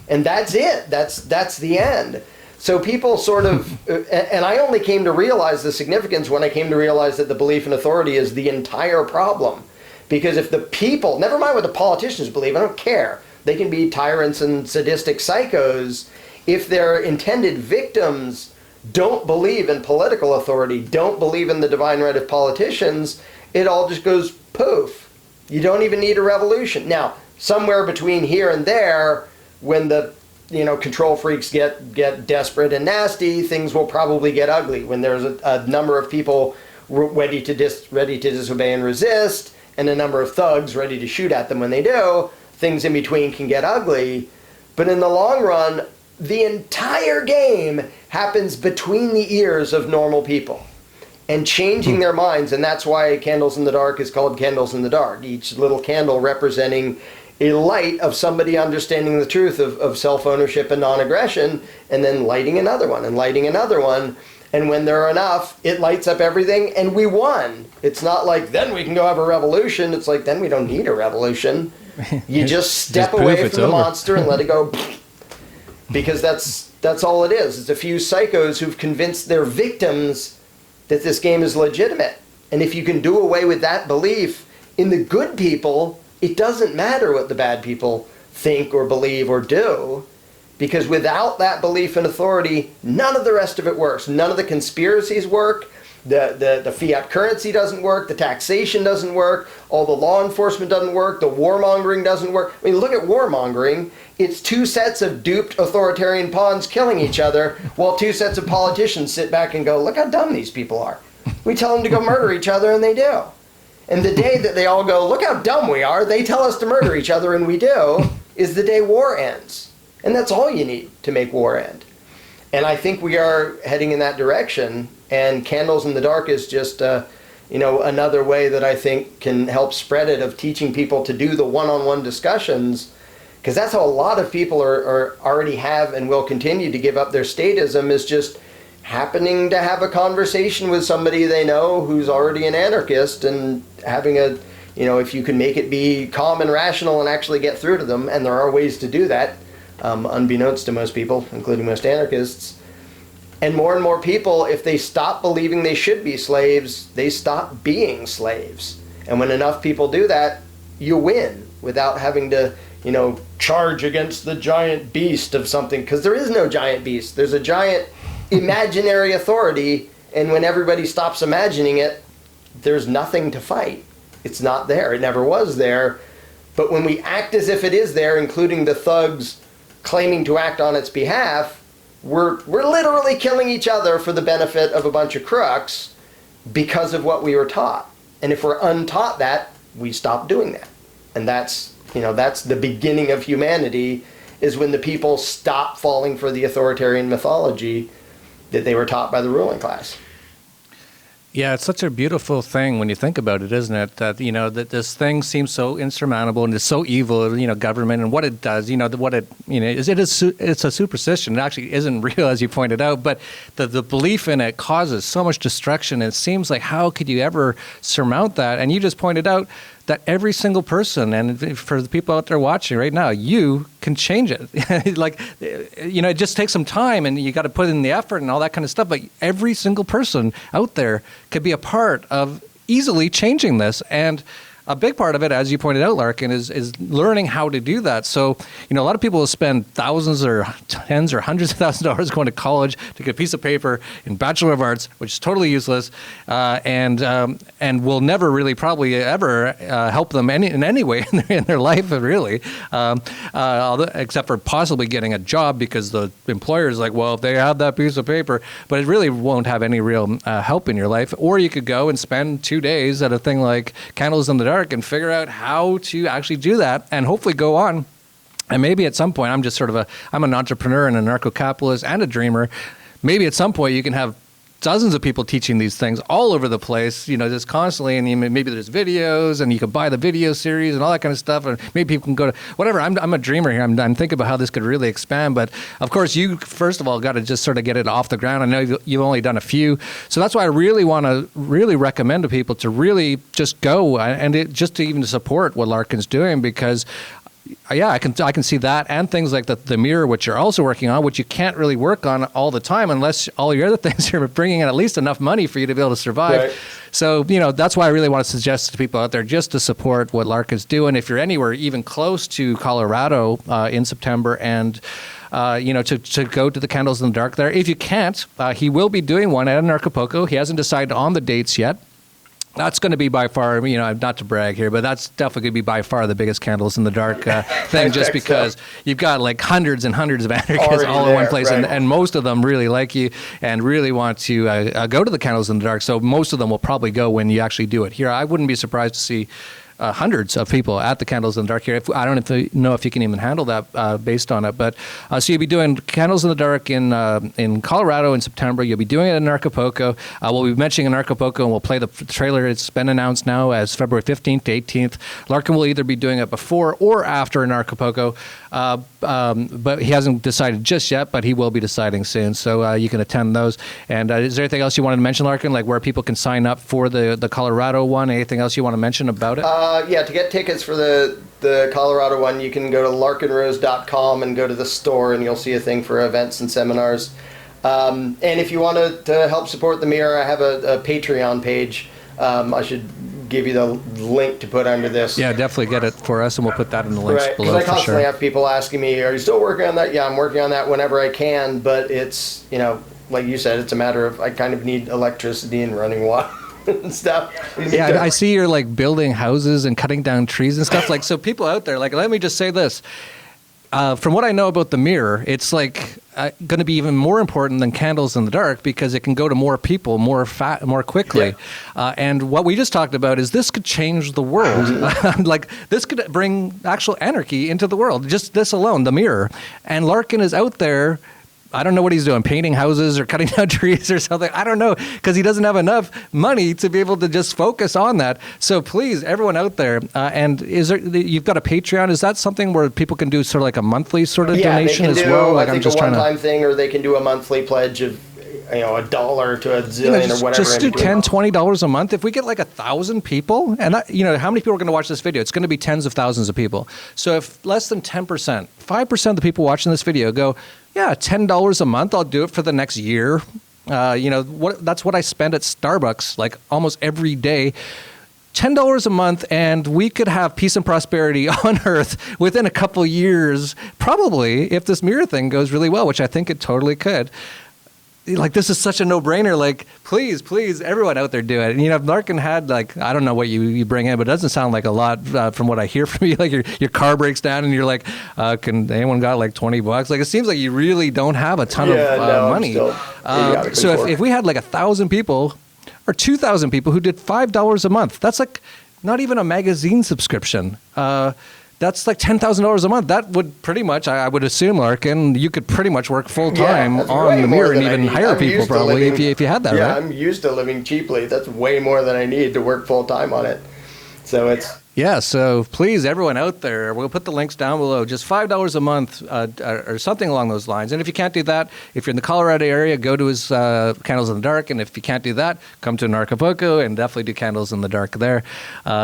And that's it. That's the end. So people sort of, and I only came to realize the significance when I came to realize that the belief in authority is the entire problem. Because if the people, never mind what the politicians believe, I don't care. They can be tyrants and sadistic psychos. If their intended victims don't believe in political authority, don't believe in the divine right of politicians, it all just goes poof. You don't even need a revolution. Now, somewhere between here and there, when the control freaks get desperate and nasty, things will probably get ugly. When there's a number of people ready to disobey and resist, and a number of thugs ready to shoot at them when they do, things in between can get ugly. But in the long run, the entire game happens between the ears of normal people and changing their minds. And that's why Candles in the Dark is called Candles in the Dark. Each little candle representing a light of somebody understanding the truth of self-ownership and non-aggression, and then lighting another one and lighting another one. And when there are enough, it lights up everything, and we won. It's not like, then we can go have a revolution. It's like, then we don't need a revolution. You just step away from the monster and let it go. Because that's all it is. It's a few psychos who've convinced their victims that this game is legitimate. And if you can do away with that belief in the good people, it doesn't matter what the bad people think or believe or do. Because without that belief in authority, none of the rest of it works. None of the conspiracies work. The fiat currency doesn't work. The taxation doesn't work. All the law enforcement doesn't work. The warmongering doesn't work. I mean, look at warmongering. It's two sets of duped authoritarian pawns killing each other while two sets of politicians sit back and go, look how dumb these people are. We tell them to go murder each other and they do. And the day that they all go, look how dumb we are, they tell us to murder each other and we do, is the day war ends. And that's all you need to make war end. And I think we are heading in that direction. And Candles in the Dark is just, another way that I think can help spread it, of teaching people to do the one-on-one discussions. Because that's how a lot of people are already have and will continue to give up their statism, is just happening to have a conversation with somebody they know who's already an anarchist, and having if you can make it be calm and rational and actually get through to them, and there are ways to do that, unbeknownst to most people, including most anarchists. And more people, if they stop believing they should be slaves, they stop being slaves. And when enough people do that, you win without having to, charge against the giant beast of something. Because there is no giant beast. There's a giant imaginary authority, and when everybody stops imagining it, there's nothing to fight. It's not there. It never was there. But when we act as if it is there, including the thugs claiming to act on its behalf, we're literally killing each other for the benefit of a bunch of crooks because of what we were taught. And if we're untaught that, we stop doing that. And that's the beginning of humanity, is when the people stop falling for the authoritarian mythology that they were taught by the ruling class. Yeah, it's such a beautiful thing when you think about it, isn't it? That, that this thing seems so insurmountable and it's so evil, government and what it does, it's a superstition. It actually isn't real, as you pointed out, but the belief in it causes so much destruction. And it seems like, how could you ever surmount that? And you just pointed out that every single person, and for the people out there watching right now, you can change it. It just takes some time, and you got to put in the effort and all that kind of stuff. But every single person out there could be a part of easily changing this. And a big part of it, as you pointed out, Larken, is learning how to do that. So, a lot of people will spend thousands or tens or hundreds of thousands of dollars going to college to get a piece of paper in Bachelor of Arts, which is totally useless, and will never really probably ever help them in any way in their life, really, except for possibly getting a job, because the employer is like, well, if they have that piece of paper, but it really won't have any real help in your life. Or you could go and spend 2 days at a thing like Candles in the Dark and figure out how to actually do that, and hopefully go on. And maybe at some point, I'm an entrepreneur and an anarcho-capitalist and a dreamer. Maybe at some point you can have dozens of people teaching these things all over the place, just constantly. And maybe there's videos, and you can buy the video series and all that kind of stuff. And maybe people can go to whatever. I'm a dreamer here. I'm thinking about how this could really expand. But of course, you first of all got to just sort of get it off the ground. I know you've only done a few, so that's why I really want to really recommend to people to really just go and just to even support what Larken's doing, because. Yeah, I can see that, and things like the mirror, which you're also working on, which you can't really work on all the time unless all your other things are bringing in at least enough money for you to be able to survive. Right. So, that's why I really want to suggest to people out there just to support what Larken's doing. If you're anywhere even close to Colorado in September, and to go to the Candles in the Dark there. If you can't, he will be doing one at Anarchapulco. He hasn't decided on the dates yet. That's going to be by far, not to brag here, but that's definitely going to be by far the biggest Candles in the Dark thing, just because you've got like hundreds and hundreds of anarchists all in one place, right. and most of them really like you and really want to go to the Candles in the Dark. So most of them will probably go when you actually do it. Here, I wouldn't be surprised to see hundreds of people at the Candles in the Dark here. I don't know if you can even handle that based on it. But so you'll be doing Candles in the Dark in Colorado in September. You'll be doing it in Anarchapulco. We'll be mentioning Anarchapulco, and we'll play the trailer. It's been announced now as February 15th to 18th. Larken will either be doing it before or after Anarchapulco, but he hasn't decided just yet, but he will be deciding soon. So you can attend those. And is there anything else you wanted to mention, Larken, like where people can sign up for the Colorado one? Anything else you want to mention about it? To get tickets for the Colorado one, you can go to larkenrose.com and go to the store, and you'll see a thing for events and seminars. And if you want to help support the Mirror, I have a Patreon page. I should give you the link to put under this. Yeah, definitely get it for us, and we'll put that in the links below. Because I constantly have people asking me, are you still working on that? Yeah, I'm working on that whenever I can, but it's, like you said, it's a matter of I kind of need electricity and running water. And stuff. Yeah, I see you're like building houses and cutting down trees and stuff. Like, so people out there, like, let me just say this. From what I know about the Mirror, it's like going to be even more important than Candles in the Dark, because it can go to more people more quickly. Yeah. And what we just talked about is this could change the world. Like, this could bring actual anarchy into the world. Just this alone, the Mirror. And Larken is out there. I don't know what he's doing, painting houses or cutting down trees or something. I don't know, because he doesn't have enough money to be able to just focus on that. So please, everyone out there, and you've got a Patreon. Is that something where people can do sort of like a monthly sort of donation as well? Like, I think a one-time thing, or they can do a monthly pledge of $1 to a zillion or whatever. Just do $10, $20 a month. If we get like 1,000 people, and how many people are going to watch this video? It's going to be tens of thousands of people. So if less than 10%, 5% of the people watching this video go, yeah, $10 a month, I'll do it for the next year. That's what I spend at Starbucks like almost every day. $10 a month, and we could have peace and prosperity on Earth within a couple years, probably, if this Mirror thing goes really well, which I think it totally could. like, this is such a no-brainer. Like, please, everyone out there do it. And, if Larken had, like, I don't know what you bring in, but it doesn't sound like a lot from what I hear from you. Like, your car breaks down and you're like, can anyone got like $20? Like, it seems like you really don't have a ton of money. So if we had like 1,000 people or 2,000 people who did $5 a month, that's like not even a magazine subscription. That's like $10,000 a month. That would pretty much, I would assume, Larken, you could pretty much work full time on the mirror and even hire people probably if you had that, right? Yeah, I'm used to living cheaply. That's way more than I need to work full time on it. So it's... Yeah, so please, everyone out there, we'll put the links down below. Just $5 a month or something along those lines. And if you can't do that, if you're in the Colorado area, go to his Candles in the Dark. And if you can't do that, come to Anarchapulco and definitely do Candles in the Dark there.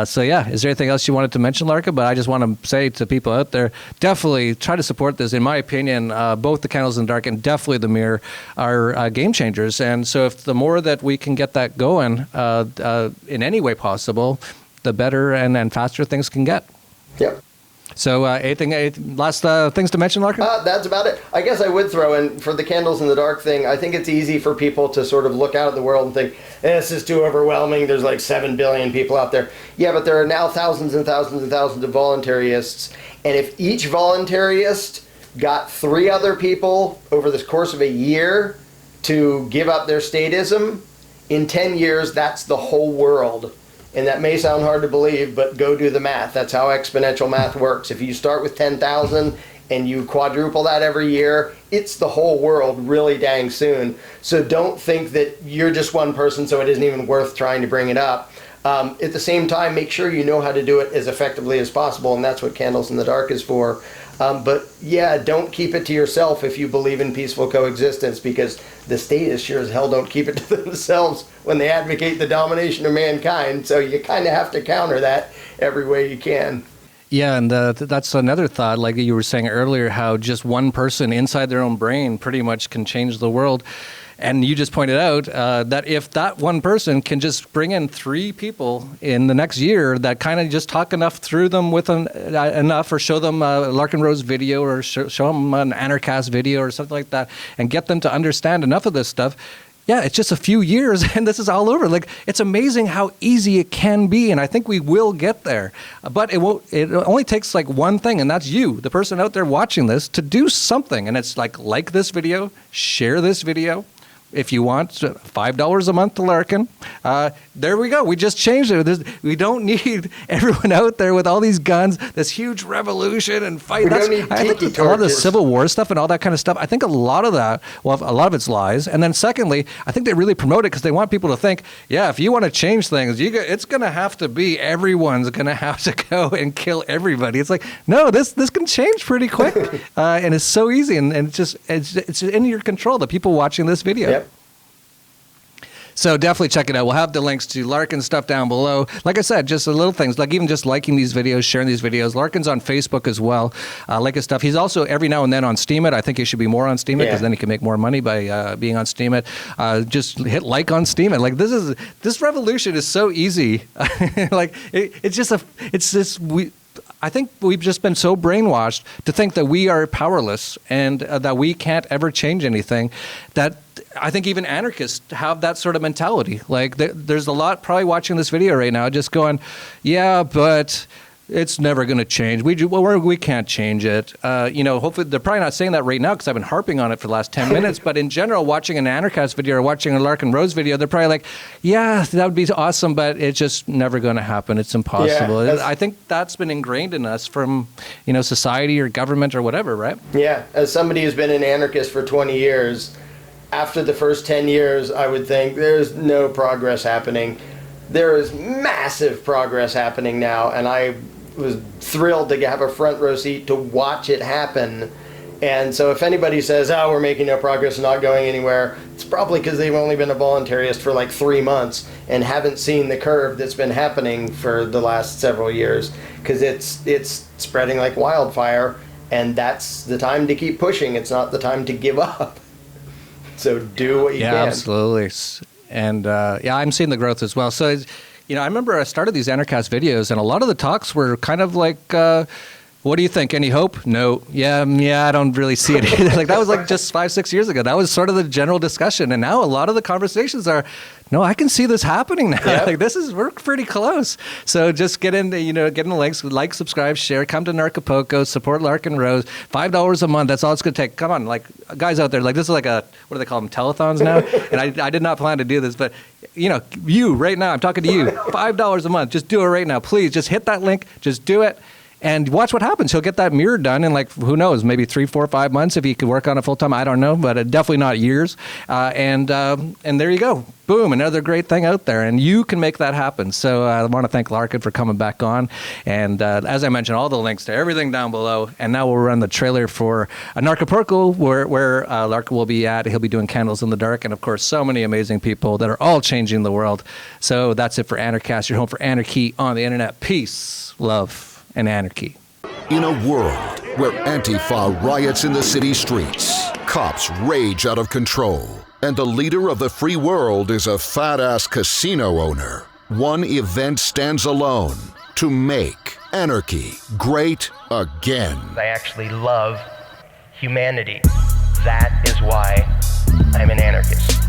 So yeah, is there anything else you wanted to mention, Larken? But I just want to say to people out there, definitely try to support this. In my opinion, both the Candles in the Dark and definitely the Mirror are game changers. And so if the more that we can get that going in any way possible, the better and faster things can get. Yep. So anything last things to mention, Larken? That's about it. I guess I would throw in, for the Candles in the Dark thing, I think it's easy for people to sort of look out at the world and think, this is too overwhelming, there's like 7 billion people out there. Yeah, but there are now thousands and thousands and thousands of voluntarists, and if each voluntarist got 3 other people over the course of a year to give up their statism, in 10 years, that's the whole world. And that may sound hard to believe, but go do the math. That's how exponential math works. If you start with 10,000 and you quadruple that every year, it's the whole world really dang soon. So don't think that you're just one person, so it isn't even worth trying to bring it up. At the same time, make sure you know how to do it as effectively as possible, and that's what Candles in the Dark is for. But yeah, don't keep it to yourself if you believe in peaceful coexistence, because the state sure as hell don't keep it to themselves when they advocate the domination of mankind. So you kind of have to counter that every way you can. Yeah, and that's another thought, like you were saying earlier, how just one person inside their own brain pretty much can change the world. And you just pointed out that if that one person can just bring in 3 people in the next year that kind of just talk enough through them with enough, or show them a Larken Rose video, or show them an Anarchast video or something like that, and get them to understand enough of this stuff, yeah, it's just a few years and this is all over. Like, it's amazing how easy it can be, and I think we will get there. But it only takes like one thing, and that's you, the person out there watching this, to do something. And it's like this video, share this video. If you want $5 a month to Larken, there we go. We just changed it. We don't need everyone out there with all these guns, this huge revolution and fight. We don't need tiki torches. A lot of the Civil War stuff and all that kind of stuff, I think a lot of that, well, a lot of it's lies. And then secondly, I think they really promote it because they want people to think, yeah, if you want to change things, it's going to have to be everyone's going to have to go and kill everybody. It's like, no, this can change pretty quick, and it's so easy, and it's in your control. The people watching this video. Yep. So definitely check it out. We'll have the links to Larken's stuff down below. Like I said, just the little things, like even just liking these videos, sharing these videos. Larken's on Facebook as well. Like his stuff. He's also every now and then on Steemit. I think he should be more on Steemit because then he can make more money by being on Steemit. Just hit like on Steemit. Like this revolution is so easy. Like I think we've just been so brainwashed to think that we are powerless and that we can't ever change anything, that I think even anarchists have that sort of mentality. Like there's a lot probably watching this video right now just going, yeah, but it's never going to change. We can't change it. Hopefully they're probably not saying that right now because I've been harping on it for the last 10 minutes. But in general, watching an Anarchast video or watching a Larken Rose video, they're probably like, yeah, that would be awesome, but it's just never going to happen. It's impossible. Yeah, I think that's been ingrained in us from, society or government or whatever, right? Yeah. As somebody who's been an anarchist for 20 years, after the first 10 years, I would think there's no progress happening. There is massive progress happening now, and I was thrilled to have a front row seat to watch it happen. And so if anybody says, oh, we're making no progress and not going anywhere, it's probably because they've only been a voluntarist for like 3 months and haven't seen the curve that's been happening for the last several years, because it's spreading like wildfire, and that's the time to keep pushing. It's not the time to give up. So do what you can. Yeah, absolutely. And I'm seeing the growth as well. So, I remember I started these Anarchast videos, and a lot of the talks were kind of like, What do you think? Any hope? No. Yeah, I don't really see it either. Like that was like just 5-6 years ago. That was sort of the general discussion, and now a lot of the conversations are, no, I can see this happening now. Yep. Like we're pretty close. So just get in the links, like, subscribe, share, come to Anarchapulco, support Larken Rose. $5 a month. That's all it's going to take. Come on, like guys out there, like this is like what do they call them? Telethons now. And I did not plan to do this, but you right now, I'm talking to you. $5 a month. Just do it right now, please. Just hit that link. Just do it. And watch what happens. He'll get that mirror done in who knows, maybe 3, 4, 5 months if he could work on it full time. I don't know, but definitely not years. And there you go. Boom, another great thing out there. And you can make that happen. So I want to thank Larken for coming back on. And as I mentioned, all the links to everything down below. And now we'll run the trailer for Anarchapulco, where Larken will be at. He'll be doing Candles in the Dark. And of course, so many amazing people that are all changing the world. So that's it for Anarchast, your home for anarchy on the internet. Peace, love, and anarchy. In a world where Antifa riots in the city streets, cops rage out of control, and the leader of the free world is a fat-ass casino owner, one event stands alone to make anarchy great again. I actually love humanity. That is why I'm an anarchist.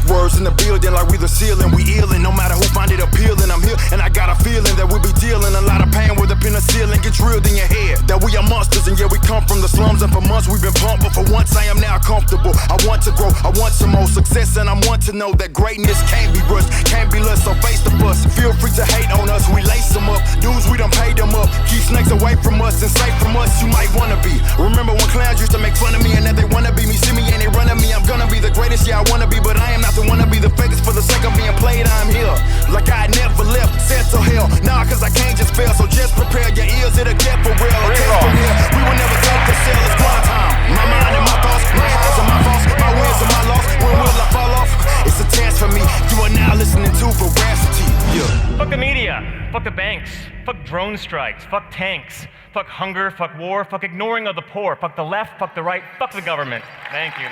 Words in the building like we the ceiling, we illin'. No matter who find it appealing, I'm here and I got a feeling that we'll be dealing a lot of pain with the penicillin get drilled in your head. That we are monsters and yeah, we come from the slums and for months we've been pumped, but for once I am now comfortable. I want to grow, I want some more success, and I want to know that greatness can't be rushed, can't be lust, so face the fuss. Feel free to hate on us, we lace them up. Dudes, we done paid them up. Keep snakes away from us and safe from us, you might wanna be. Remember when clowns used to make fun of me and now they wanna be me. See me and they run at me, I'm gonna be the greatest, yeah I wanna be, but I am not the one to be the fakest for the sake of being played. I'm here like I never left, set to hell. Nah, cause I can't just fail, so just prepare your ears, it'll get for real. Okay, from here, we will never take the sale, it's grind time. My mind and my thoughts, my highs and my faults, my wins and my loss. When will I fall off? It's a test for me. You are now listening to Veracity. Yeah. Fuck the media, fuck the banks, fuck drone strikes, fuck tanks, fuck hunger, fuck war, fuck ignoring of the poor, fuck the left, fuck the right, fuck the government. Thank you.